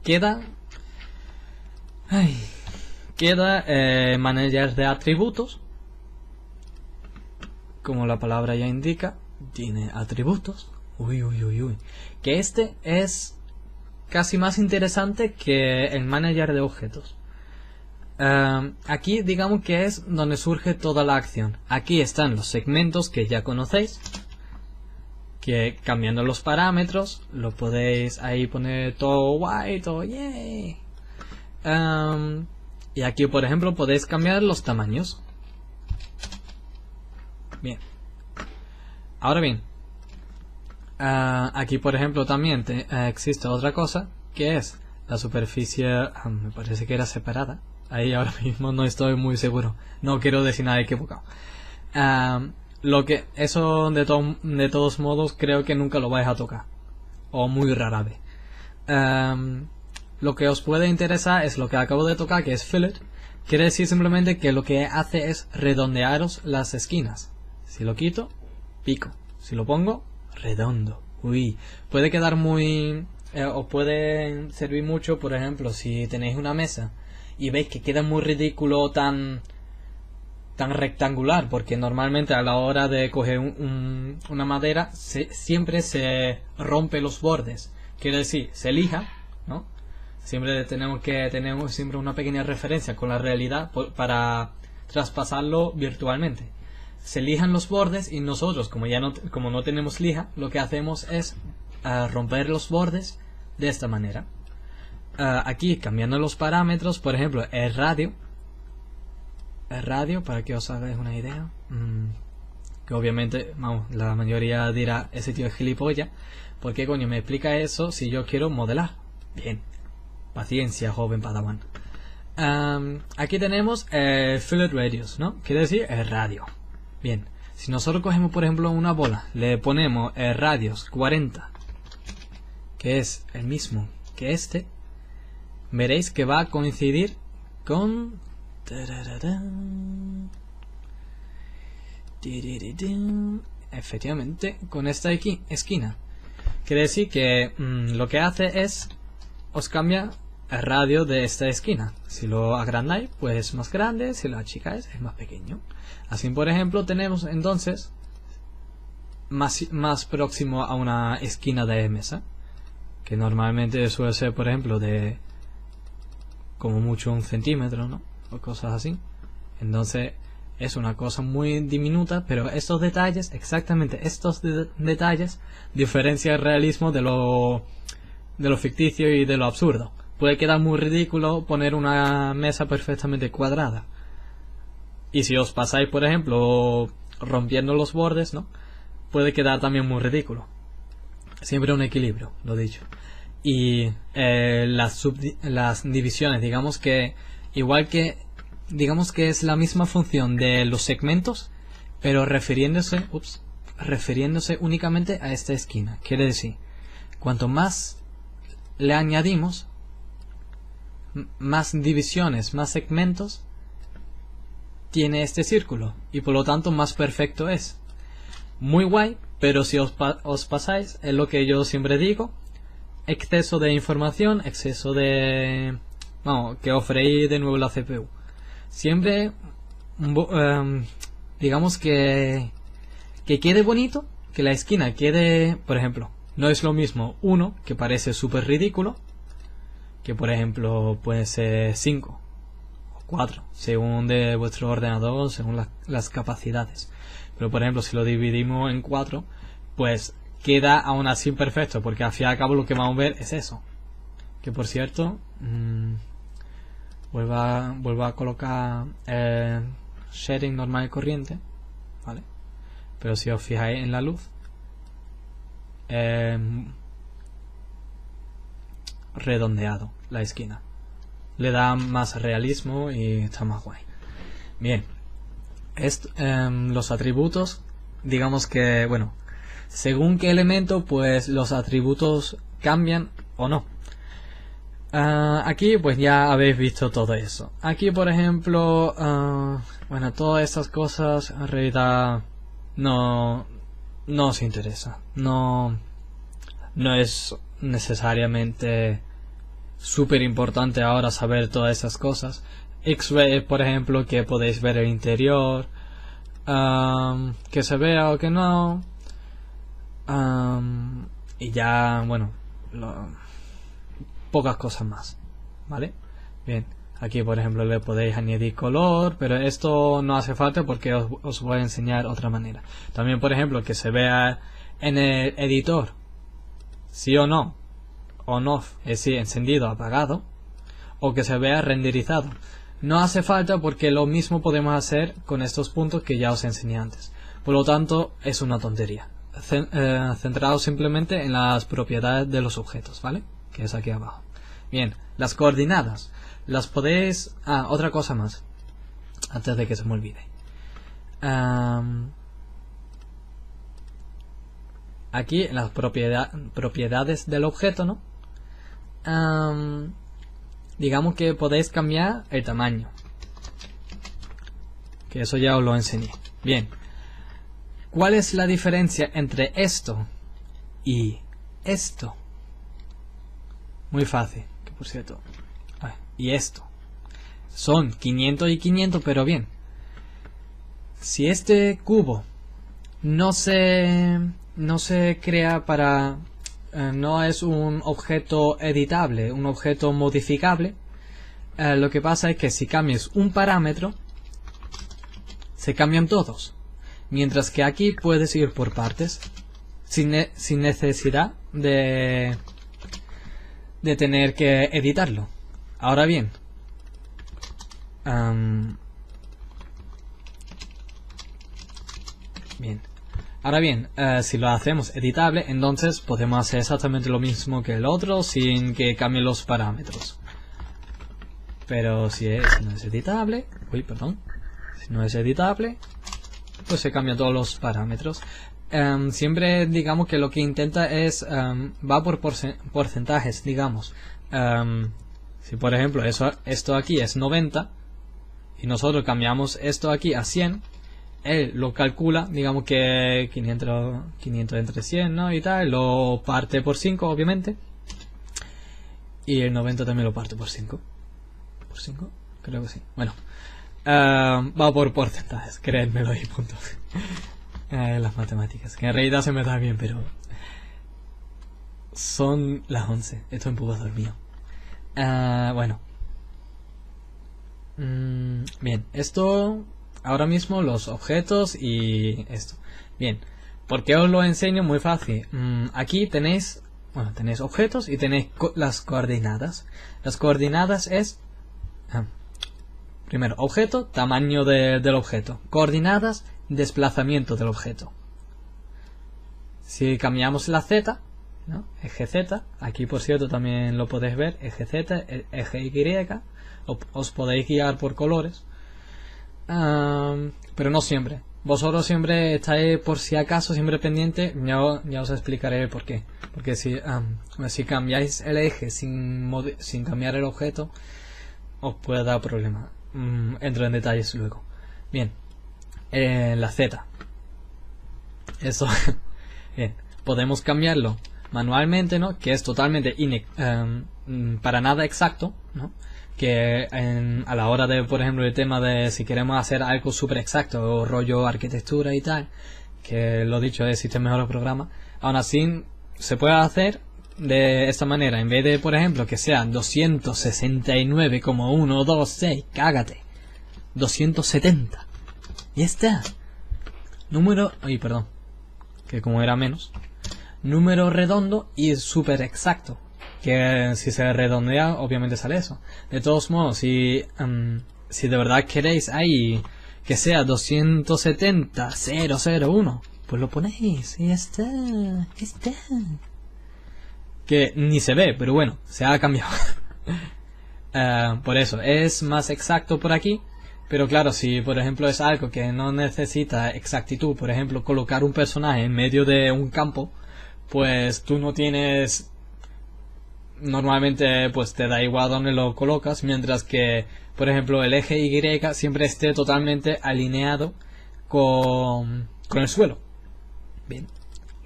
queda manager de atributos. Como la palabra ya indica, tiene atributos. Que este es casi más interesante que el manager de objetos. Aquí digamos que es donde surge toda la acción. Aquí están los segmentos que ya conocéis, que cambiando los parámetros lo podéis ahí poner todo guay, todo yay. Y aquí por ejemplo podéis cambiar los tamaños. Bien. Ahora bien, aquí por ejemplo también existe otra cosa, que es la superficie, me parece que era separada. Ahí ahora mismo no estoy muy seguro, no quiero decir nada equivocado. Eso de todos modos creo que nunca lo vais a tocar, o muy rara vez. Lo que os puede interesar es lo que acabo de tocar, que es fillet. Quiere decir simplemente que lo que hace es redondearos las esquinas. Si lo quito, pico. Si lo pongo, redondo. Puede quedar muy... os puede servir mucho, por ejemplo, si tenéis una mesa y veis que queda muy ridículo tan rectangular, porque normalmente a la hora de coger una madera siempre se rompe los bordes. Quiere decir, se lija, ¿no? Siempre tenemos que tener siempre una pequeña referencia con la realidad para traspasarlo virtualmente. Se lijan los bordes y nosotros, como no tenemos lija, lo que hacemos es romper los bordes de esta manera. Aquí, cambiando los parámetros, por ejemplo, el radio, para que os hagáis una idea, que obviamente, vamos, la mayoría dirá, ese tío es gilipollas, ¿por qué coño me explica eso si yo quiero modelar? Bien, paciencia, joven padawan. Aquí tenemos el fillet radius, ¿no? Quiere decir el radio. Bien, si nosotros cogemos por ejemplo una bola, le ponemos el radius 40, que es el mismo que este, veréis que va a coincidir con... efectivamente, con esta esquina. Quiere decir que lo que hace es os cambia el radio de esta esquina. Si lo agrandáis, pues es más grande, si lo achicáis, es más pequeño. Así, por ejemplo, tenemos entonces más próximo a una esquina de mesa, que normalmente suele ser, por ejemplo, de como mucho 1 centímetro, ¿no? O cosas así. Entonces es una cosa muy diminuta, pero estos detalles, exactamente estos detalles, diferencia el realismo de lo ficticio y de lo absurdo. Puede quedar muy ridículo poner una mesa perfectamente cuadrada. Y si os pasáis, por ejemplo, rompiendo los bordes, ¿no? Puede quedar también muy ridículo. Siempre un equilibrio, lo dicho. Y las divisiones, digamos que es la misma función de los segmentos, pero refiriéndose únicamente a esta esquina. Quiere decir, cuanto más le añadimos, más divisiones, más segmentos tiene este círculo, y por lo tanto más perfecto es. Muy guay, pero si os pasáis, es lo que yo siempre digo, exceso de información, exceso de... vamos, que os freí de nuevo la CPU. Siempre digamos que quede bonito, que la esquina quede, por ejemplo, no es lo mismo 1, que parece súper ridículo, que por ejemplo puede ser 5 o 4, según de vuestro ordenador, según las capacidades. Pero por ejemplo, si lo dividimos en 4, pues queda aún así perfecto, porque al fin y al cabo lo que vamos a ver es eso. Que por cierto, vuelvo a colocar shading normal y corriente, ¿vale? Pero si os fijáis en la luz, redondeado la esquina, le da más realismo y está más guay. Bien, los atributos, digamos que, bueno, según qué elemento, pues los atributos cambian o no. Aquí pues ya habéis visto todo eso. Aquí por ejemplo, bueno, todas estas cosas en realidad no os interesa. No es necesariamente súper importante ahora saber todas esas cosas. X-ray, por ejemplo, que podéis ver el interior, que se vea o que no, y ya, bueno, pocas cosas más, ¿vale? Bien, aquí por ejemplo le podéis añadir color, pero esto no hace falta porque os voy a enseñar otra manera. También por ejemplo que se vea en el editor, sí o no, on-off, es decir, encendido, apagado, o que se vea renderizado. No hace falta porque lo mismo podemos hacer con estos puntos que ya os enseñé antes. Por lo tanto, es una tontería. Centrados simplemente en las propiedades de los objetos, ¿vale? Que es aquí abajo. Bien, las coordenadas. Las podéis... otra cosa más. Antes de que se me olvide. Aquí en las propiedades del objeto, ¿no? Digamos que podéis cambiar el tamaño, que eso ya os lo enseñé. Bien, ¿cuál es la diferencia entre esto y esto? Muy fácil, que por cierto, y esto son 500 y 500, pero bien, si este cubo no se crea para... no es un objeto editable, un objeto modificable, lo que pasa es que si cambias un parámetro, se cambian todos. Mientras que aquí puedes ir por partes, sin necesidad de tener que editarlo. Ahora bien, si lo hacemos editable, entonces podemos hacer exactamente lo mismo que el otro sin que cambien los parámetros. Pero si no es editable, si no es editable, pues se cambian todos los parámetros. Siempre digamos que lo que intenta es, va por porcentajes, digamos. Si por ejemplo esto aquí es 90 y nosotros cambiamos esto aquí a 100, él lo calcula, digamos que 500 entre 100, ¿no? Y tal, lo parte por 5, obviamente. Y el 90 también lo parte por 5. ¿Por 5? Creo que sí. Bueno, va por porcentajes, créanmelo y punto. Las matemáticas, que en realidad se me da bien, pero... Son las 11, estoy un poco dormido. Bueno. Bien, esto... Ahora mismo los objetos y esto. Bien, ¿por qué os lo enseño? Muy fácil. Aquí tenéis objetos y tenéis las coordenadas. Las coordenadas es... primero, objeto, tamaño del objeto. Coordenadas, desplazamiento del objeto. Si cambiamos la Z, ¿no? Eje Z, aquí por cierto también lo podéis ver, eje Z, eje Y, os podéis guiar por colores. Pero no siempre. Vosotros siempre estáis por si acaso siempre pendiente. Ya os explicaré el por qué. Porque si cambiáis el eje sin cambiar el objeto, os puede dar problema. Entro en detalles luego. Bien, la Z, eso. Bien, podemos cambiarlo manualmente, ¿no? Que es totalmente para nada exacto, ¿no? Que a la hora de, por ejemplo, el tema de si queremos hacer algo súper exacto o rollo arquitectura y tal, que lo dicho existen mejores programas, aún así se puede hacer de esta manera. En vez de, por ejemplo, que sea 269,126, cágate, 270, y está. Número, perdón, que como era menos, número redondo y súper exacto. Que si se redondea, obviamente sale eso. De todos modos, si de verdad queréis ahí que sea 270,001, pues lo ponéis y ya está. Que ni se ve, pero bueno, se ha cambiado. Por eso, es más exacto por aquí. Pero claro, si por ejemplo es algo que no necesita exactitud, por ejemplo colocar un personaje en medio de un campo, pues tú no tienes... Normalmente pues te da igual dónde lo colocas, mientras que por ejemplo el eje Y siempre esté totalmente alineado con el suelo. Bien,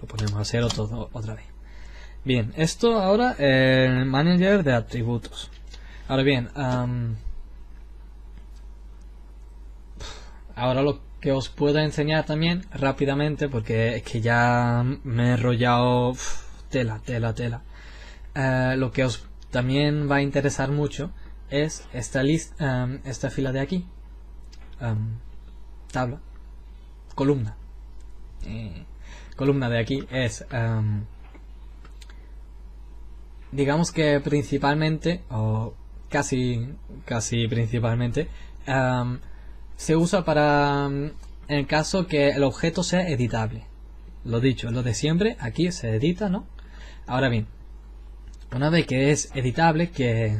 lo ponemos a cero todo otra vez. Bien, esto ahora el manager de atributos. Ahora bien, ahora lo que os puedo enseñar también rápidamente, porque es que ya me he enrollado, tela. Lo que os también va a interesar mucho es esta lista, esta fila de aquí, tabla, columna. Columna de aquí es, digamos que principalmente, o casi principalmente, se usa para en el caso que el objeto sea editable. Lo dicho, lo de siempre, aquí se edita, ¿no? Ahora bien, una vez que es editable, que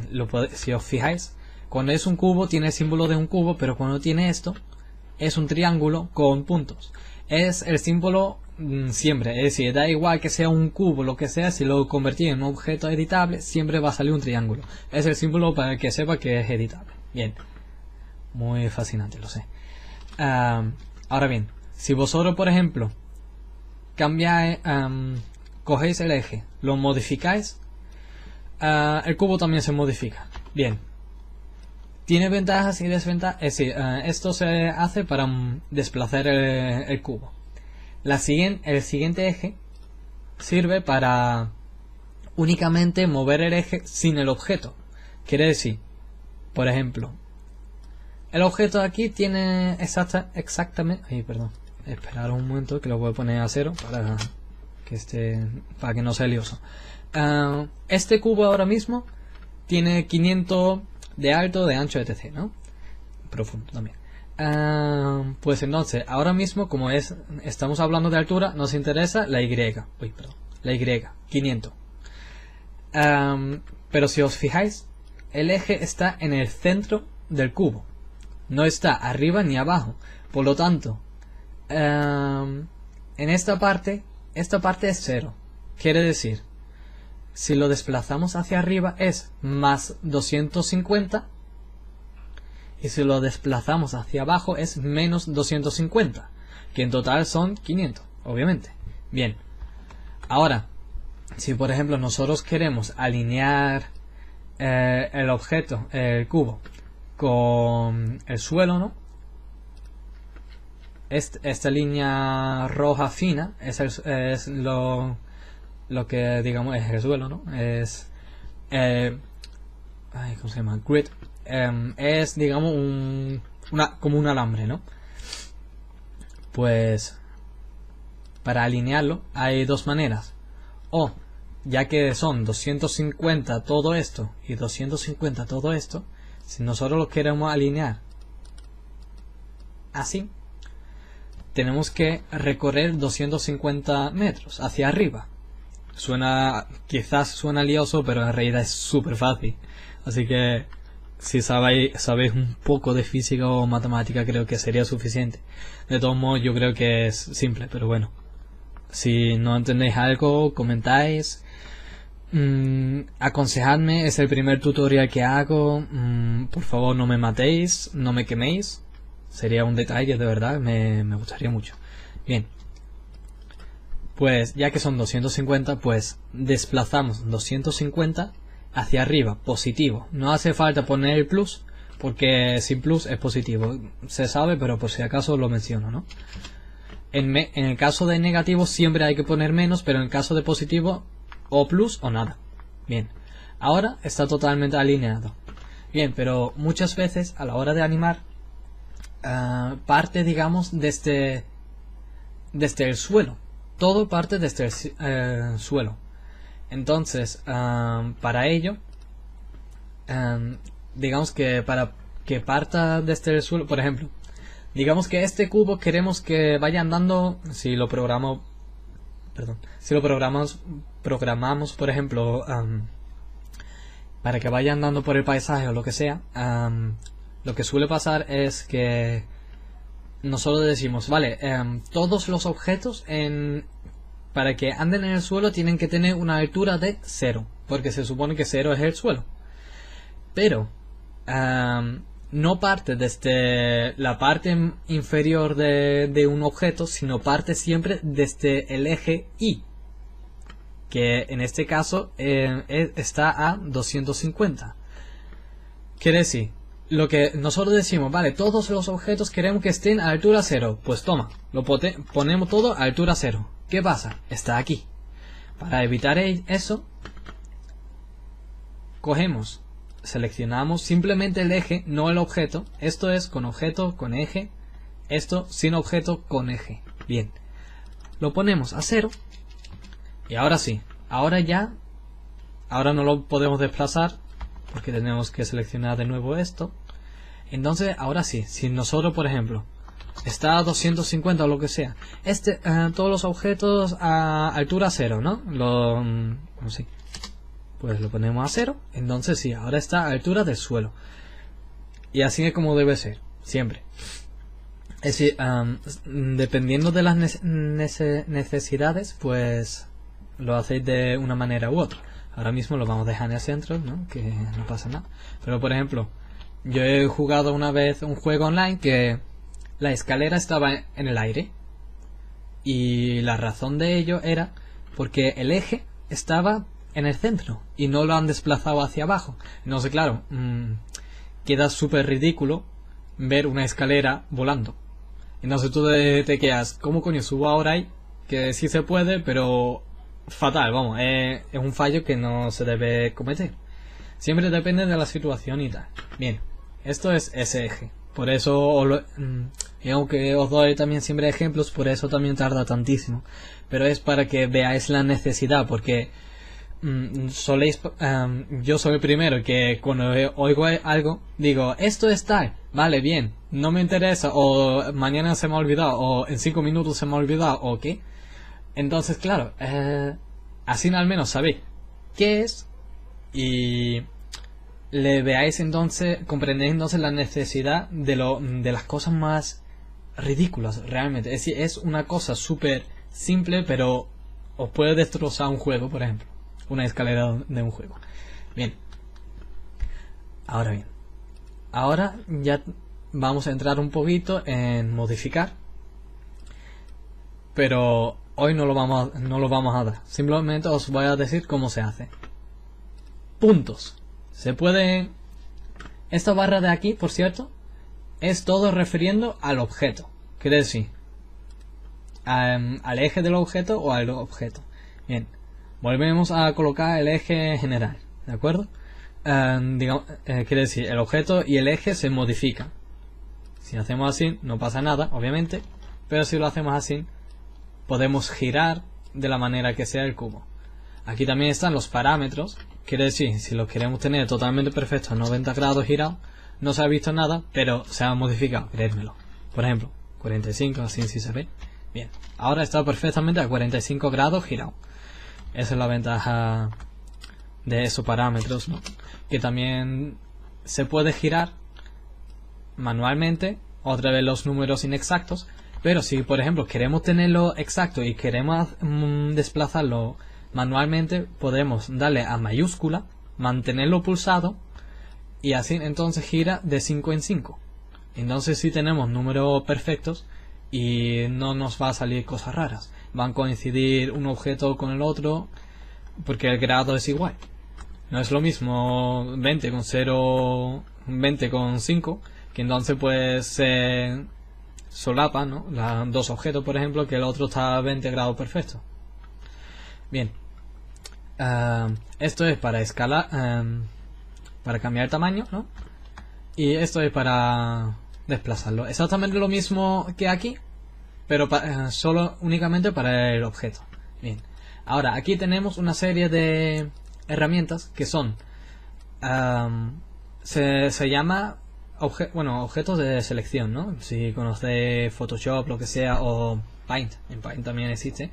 si os fijáis, cuando es un cubo tiene el símbolo de un cubo, pero cuando tiene esto es un triángulo con puntos. Es el símbolo siempre, es decir, da igual que sea un cubo, lo que sea, si lo convertís en un objeto editable, siempre va a salir un triángulo. Es el símbolo para que sepa que es editable. Bien, muy fascinante, lo sé. Ahora bien, si vosotros, por ejemplo, cambiáis, cogéis el eje, lo modificáis, el cubo también se modifica. Bien, tiene ventajas y desventajas, es decir, esto se hace para desplazar el cubo. El siguiente eje sirve para únicamente mover el eje sin el objeto. Quiere decir, por ejemplo, el objeto aquí tiene exactamente... Ay, perdón. Esperar un momento que lo voy a poner a 0 para que no sea lioso. Este cubo ahora mismo tiene 500 de alto, de ancho, etc., ¿no? Profundo también. Pues entonces, ahora mismo, como estamos hablando de altura, nos interesa la Y. La Y, 500. Pero si os fijáis, el eje está en el centro del cubo. No está arriba ni abajo. Por lo tanto, en esta parte es 0. Quiere decir, si lo desplazamos hacia arriba es más 250. Y si lo desplazamos hacia abajo es menos 250. Que en total son 500, obviamente. Bien. Ahora, si por ejemplo nosotros queremos alinear el objeto, el cubo, con el suelo, ¿no? Esta línea roja fina es lo que digamos es el suelo, ¿no? Es ¿cómo se llama? Grid. Es digamos como un alambre, ¿no? Pues para alinearlo hay dos maneras. O ya que son 250 todo esto y 250 todo esto, si nosotros lo queremos alinear así, tenemos que recorrer 250 metros hacia arriba. Quizás suena lioso, pero en realidad es súper fácil. Así que si sabéis un poco de física o matemática, creo que sería suficiente. De todos modos, yo creo que es simple, pero bueno. Si no entendéis algo, comentáis. Aconsejadme, es el primer tutorial que hago. Por favor, no me matéis, no me queméis. Sería un detalle, de verdad, me gustaría mucho. Bien. Pues ya que son 250, pues desplazamos 250 hacia arriba, positivo. No hace falta poner el plus, porque sin plus es positivo. Se sabe, pero por si acaso lo menciono, ¿no? En el caso de negativo siempre hay que poner menos, pero en el caso de positivo o plus o nada. Bien, ahora está totalmente alineado. Bien, pero muchas veces a la hora de animar parte, digamos, desde el suelo. Todo parte desde el suelo. Entonces, para ello, digamos que para que parta desde el suelo, por ejemplo, digamos que este cubo queremos que vaya andando, si lo programamos, por ejemplo, para que vaya andando por el paisaje o lo que sea, lo que suele pasar es que nosotros decimos, vale, todos los objetos para que anden en el suelo tienen que tener una altura de 0, porque se supone que 0 es el suelo. Pero no parte desde la parte inferior de un objeto, sino parte siempre desde el eje Y. que en este caso está a 250. Quiere decir, lo que nosotros decimos, vale, todos los objetos queremos que estén a altura 0. Pues toma, lo ponemos todo a altura 0. ¿Qué pasa? Está aquí. Para evitar eso, cogemos, seleccionamos simplemente el eje, no el objeto. Esto es con objeto, con eje. Esto sin objeto, con eje. Bien. Lo ponemos a 0. Y ahora sí. Ahora no lo podemos desplazar, porque tenemos que seleccionar de nuevo esto. Entonces, ahora sí. Si nosotros, por ejemplo, está a 250 o lo que sea, todos los objetos a altura 0, ¿no? Sí. Pues lo ponemos a 0. Entonces sí, ahora está a altura del suelo. Y así es como debe ser, siempre. Es decir, dependiendo de las necesidades, pues lo hacéis de una manera u otra. Ahora mismo lo vamos a dejar en el centro, ¿no? Que no pasa nada. Pero por ejemplo, yo he jugado una vez un juego online que la escalera estaba en el aire. Y la razón de ello era porque el eje estaba en el centro y no lo han desplazado hacia abajo. Entonces, claro, queda súper ridículo ver una escalera volando. Entonces tú te quedas, ¿cómo coño subo ahora ahí? Que sí se puede, pero fatal, vamos, es un fallo que no se debe cometer. Siempre depende de la situación y tal. Bien, esto es ese eje. Por eso, y aunque os doy también siempre ejemplos, por eso también tarda tantísimo. Pero es para que veáis la necesidad, porque yo soy el primero que cuando oigo algo digo, esto es tal, vale, bien, no me interesa, o mañana se me ha olvidado, o en 5 minutos se me ha olvidado, o qué. Entonces, claro, así al menos sabéis qué es y le veáis entonces, comprendéis entonces la necesidad de las cosas más ridículas realmente. Es decir, es una cosa súper simple, pero os puede destrozar un juego, por ejemplo. Una escalera de un juego. Bien. Ahora ya vamos a entrar un poquito en modificar. Pero hoy no lo vamos a dar. Simplemente os voy a decir cómo se hace. Puntos. Se puede... Esta barra de aquí, por cierto, es todo refiriendo al objeto. Quiere decir, al eje del objeto o al objeto. Bien. Volvemos a colocar el eje general, ¿de acuerdo? Quiere decir, el objeto y el eje se modifican. Si hacemos así, no pasa nada, obviamente. Pero si lo hacemos así, podemos girar de la manera que sea el cubo. Aquí también están los parámetros. Quiere decir, si los queremos tener totalmente perfectos, 90 grados girados, no se ha visto nada, pero se ha modificado, creérmelo. Por ejemplo, 45, así sí se ve. Bien, ahora está perfectamente a 45 grados girado. Esa es la ventaja de esos parámetros, ¿no? Que también se puede girar manualmente, otra vez los números inexactos, pero si por ejemplo queremos tenerlo exacto y queremos desplazarlo manualmente, podemos darle a mayúscula, mantenerlo pulsado y así entonces gira de 5 en 5. Entonces sí tenemos números perfectos y no nos va a salir cosas raras. Van a coincidir un objeto con el otro porque el grado es igual. No es lo mismo 20 con 0, 20 con 5, que entonces pues se solapa, ¿no? Dos objetos, por ejemplo, que el otro está a 20 grados perfecto. Bien. Esto es para escalar, para cambiar el tamaño, ¿no? Y esto es para desplazarlo. Exactamente lo mismo que aquí, pero solo únicamente para el objeto. Bien. Ahora, aquí tenemos una serie de herramientas que son se llama objetos de selección, ¿no? Si conocéis Photoshop, lo que sea, o Paint. En Paint también existe.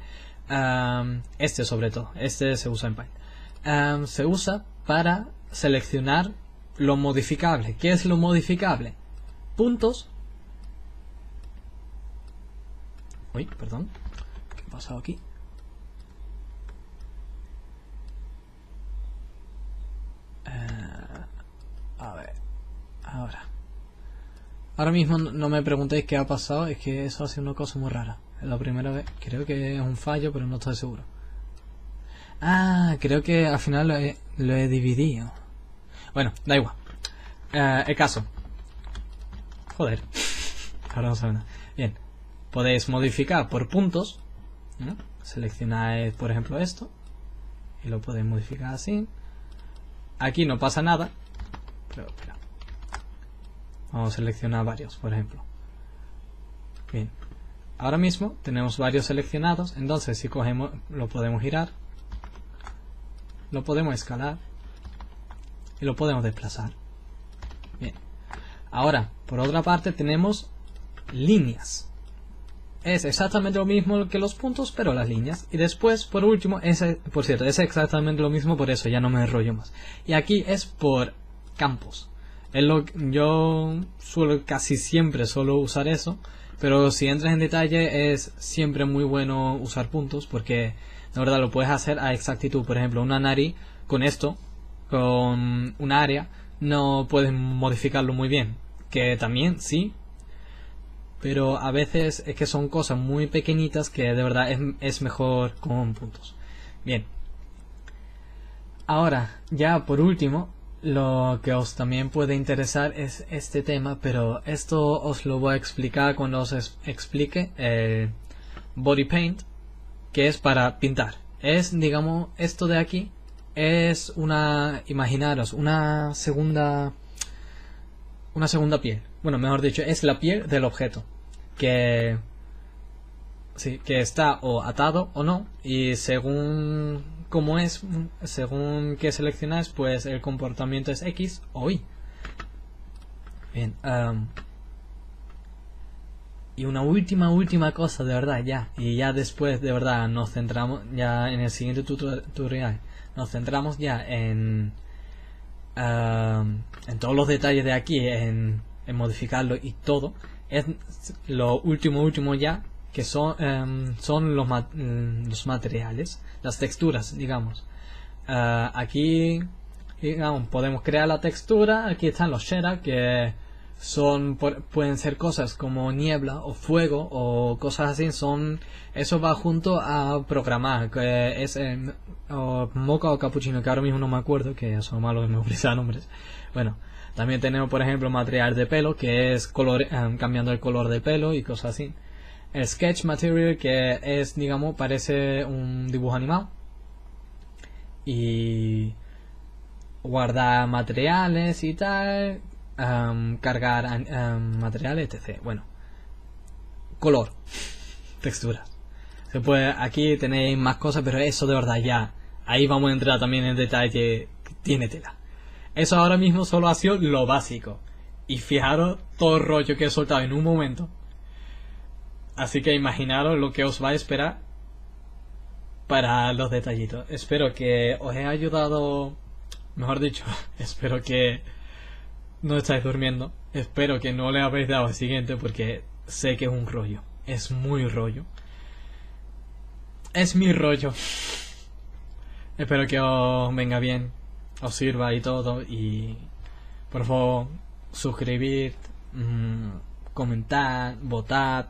Sobre todo, este se usa en Paint. Se usa para seleccionar lo modificable. ¿Qué es lo modificable? Puntos. Uy, perdón. ¿Qué ha pasado aquí? A ver. Ahora mismo no me preguntéis qué ha pasado. Es que eso ha sido una cosa muy rara. Es la primera vez. Creo que es un fallo, pero no estoy seguro. Creo que al final lo he dividido. Bueno, da igual. El caso. Joder. Ahora no sabe nada. Bien. Podéis modificar por puntos, ¿no? Seleccionáis, por ejemplo, esto. Y lo podéis modificar así. Aquí no pasa nada. Pero espera. Vamos a seleccionar varios, por ejemplo. Bien. Ahora mismo tenemos varios seleccionados. Entonces si cogemos, lo podemos girar. Lo podemos escalar. Y lo podemos desplazar. Bien. Ahora, por otra parte, tenemos líneas. Es exactamente lo mismo que los puntos, pero las líneas. Y después, por último, por cierto, es exactamente lo mismo, por eso ya no me enrollo más. Y aquí es por campos. Yo casi siempre suelo usar eso, pero si entras en detalle es siempre muy bueno usar puntos, porque de verdad lo puedes hacer a exactitud. Por ejemplo, una nariz con esto, con una área, no puedes modificarlo muy bien, que también sí, pero a veces es que son cosas muy pequeñitas que de verdad es mejor con puntos. Bien, ahora ya por último, lo que os también puede interesar es este tema, pero esto os lo voy a explicar cuando os explique el body paint, que es para pintar. Es, digamos, esto de aquí es imaginaros, una segunda piel. Bueno, mejor dicho, es la piel del objeto que está o atado o no, y según cómo es, según que seleccionáis, pues el comportamiento es X o Y. Bien, y una última cosa, de verdad, y ya después de verdad nos centramos ya en el siguiente tutorial. Nos centramos ya en todos los detalles de aquí, en modificarlo y todo. Es lo último ya, que son los materiales, las texturas, digamos. Aquí, digamos, podemos crear la textura. Aquí están los shaders, que pueden ser cosas como niebla o fuego o cosas así. Eso va junto a programar, que es mocha o capuchino, que ahora mismo no me acuerdo, que son malos que me ofrecen nombres. Bueno, también tenemos, por ejemplo, material de pelo, que es cambiando el color de pelo y cosas así. El sketch material, que es, digamos, parece un dibujo animado. Y guardar materiales y tal, cargar materiales, etc. Bueno, color, textura. Aquí tenéis más cosas, pero eso de verdad ya, ahí vamos a entrar también en detalle, tiene tela. Eso ahora mismo solo ha sido lo básico. Y fijaros todo el rollo que he soltado en un momento. Así que imaginaros lo que os va a esperar para los detallitos. Espero que os haya ayudado. Mejor dicho, espero que no estáis durmiendo. Espero que no le habéis dado al siguiente, porque sé que es un rollo. Es muy rollo. Es mi rollo. Espero que os venga bien, os sirva y todo. Y por favor, suscribid, comentad, votad,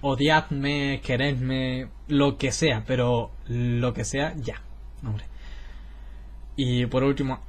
odiadme, queredme, lo que sea, pero lo que sea ya, hombre. Y por último,